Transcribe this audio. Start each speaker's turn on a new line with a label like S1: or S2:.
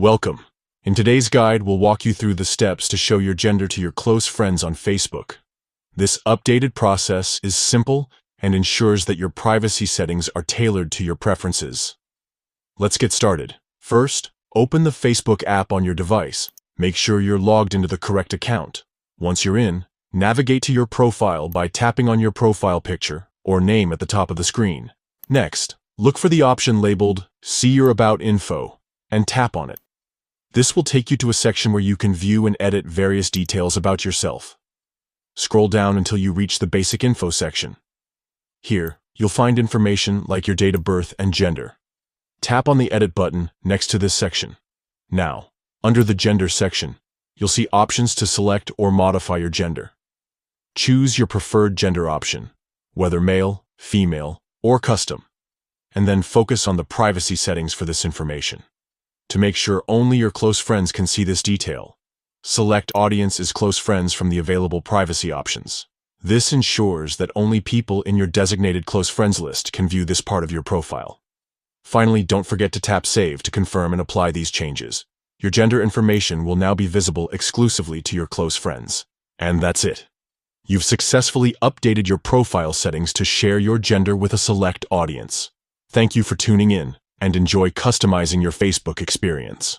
S1: Welcome. In today's guide, we'll walk you through the steps to show your gender to your close friends on Facebook. This updated process is simple and ensures that your privacy settings are tailored to your preferences. Let's get started. First, open the Facebook app on your device. Make sure you're logged into the correct account. Once you're in, navigate to your profile by tapping on your profile picture or name at the top of the screen. Next, look for the option labeled See Your About Info and tap on it. This will take you to a section where you can view and edit various details about yourself. Scroll down until you reach the Basic Info section. Here, you'll find information like your date of birth and gender. Tap on the Edit button next to this section. Now, under the Gender section, you'll see options to select or modify your gender. Choose your preferred gender option, whether male, female, or custom, and then focus on the privacy settings for this information. To make sure only your close friends can see this detail, select Audience as Close Friends from the available privacy options. This ensures that only people in your designated close friends list can view this part of your profile. Finally, don't forget to tap Save to confirm and apply these changes. Your gender information will now be visible exclusively to your close friends. And that's it. You've successfully updated your profile settings to share your gender with a select audience. Thank you for tuning in, and enjoy customizing your Facebook experience.